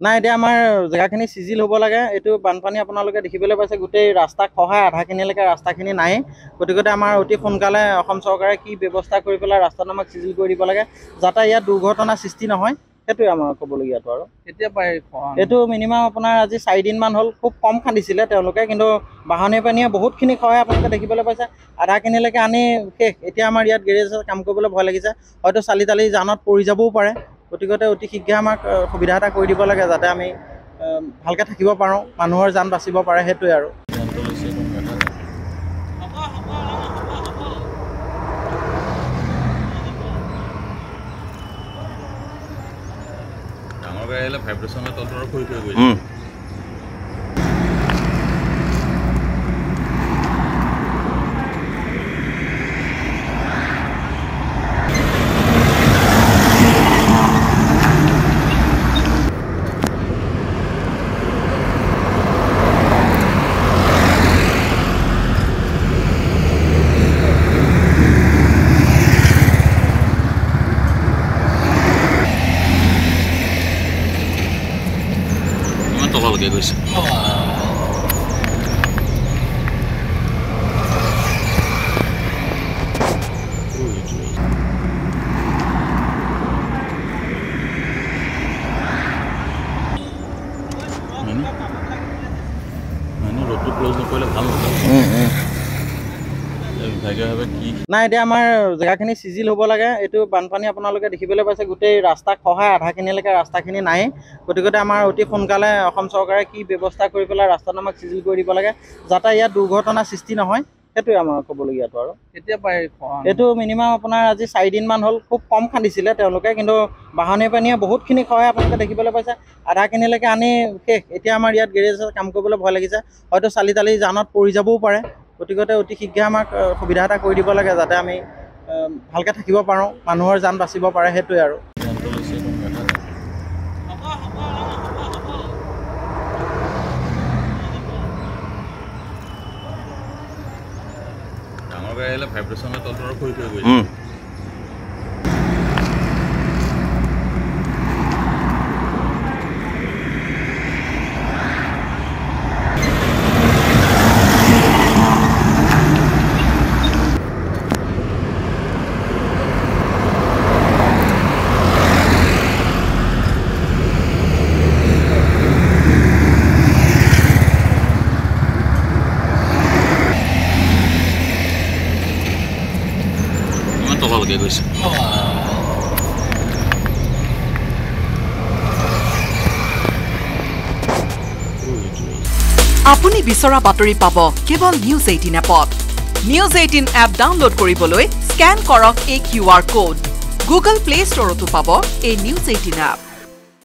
নাই এতিয়া আমাৰ জেগাখিনি চিজিল হ'ব লাগে। এইটো বানপানী আপোনালোকে দেখিবলৈ পাইছে, গোটেই ৰাস্তা খহাই আধাখিনিলৈকে ৰাস্তাখিনি নাই। গতিকে আমাৰ অতি সোনকালে অসম চৰকাৰে কি ব্যৱস্থা কৰি পেলাই ৰাস্তাটো আমাক চিজিল কৰি দিব লাগে, যাতে ইয়াত দুৰ্ঘটনা সৃষ্টি নহয়। সেইটোৱে আমাৰ ক'বলগীয়াটো। আৰু কেতিয়া পায় এইটো মিনিমাম আপোনাৰ আজি 4 দিনমান হ'ল। খুব কম খান্দিছিলে তেওঁলোকে, কিন্তু বাহনী পানীয়ে বহুতখিনি খহাই আপোনালোকে দেখিবলৈ পাইছে, আধাখিনিলৈকে আনি শেষ। এতিয়া আমাৰ ইয়াত গেৰেজত কাম কৰিবলৈ ভয় লাগিছে, হয়তো চালি তালি জানত পৰি যাবও পাৰে। গতিকে অতি শীঘ্ৰে আমাক সুবিধা এটা কৰি দিব লাগে, যাতে আমি ভালকৈ থাকিব পাৰোঁ, মানুহৰ যান বাচিব পাৰে। সেইটোৱে আৰু ডাঙৰ গাড়ী আহিলে ভাইব্ৰেশ্যনৰ তলটো খুলি থৈ গৈছে। তললৈকে গৈছে। ৰ'দটো ক্ল'জ নকৰিলে ভাল নহয়। নাই এতিয়া আমাৰ জেগাখিনি চিজিল হ'ব লাগে। এইটো বানপানী আপোনালোকে দেখিবলৈ পাইছে, গোটেই ৰাস্তা খহাই আধাখিনিলৈকে ৰাস্তাখিনি নাই। গতিকে আমাৰ অতি সোনকালে অসম চৰকাৰে কি ব্যৱস্থা কৰি পেলাই ৰাস্তাটো আমাক চিজিল কৰি দিব লাগে, যাতে ইয়াত দুৰ্ঘটনা সৃষ্টি নহয়। সেইটোৱে আমাৰ ক'বলগীয়াটো। আৰু কেতিয়া পায় এইটো মিনিমাম আপোনাৰ আজি 4 দিনমান হ'ল। খুব কম খান্দিছিলে তেওঁলোকে, কিন্তু বাহনী পানীয়ে বহুতখিনি খহাই আপোনালোকে দেখিবলৈ পাইছে, আধাখিনিলৈকে আনি শেষ। এতিয়া আমাৰ ইয়াত গেৰেজত কাম কৰিবলৈ ভয় লাগিছে, হয়তো চালি তালি জানত পৰি যাবও পাৰে। গতিকে অতি শীঘ্ৰে আমাক সুবিধা এটা কৰি দিব লাগে, যাতে আমি ভালকৈ থাকিব পাৰোঁ, মানুহৰ যান বাচিব পাৰে। সেইটোৱে আৰু ডাঙৰ গাড়ী আহিলে ভাইব্ৰেশ্যনৰ তলটো খুলি থৈ গৈছে। তললৈকে গৈছে। আপুনি বিচৰা বাতৰি পাব কেৱল নিউজ 18 এপত। নিউজ 18 এপ ডাউনলোড কৰিবলৈ স্কেন কৰক এই QR কোড। গুগল প্লে ষ্টৰতো পাব এই নিউজ 18 এপ।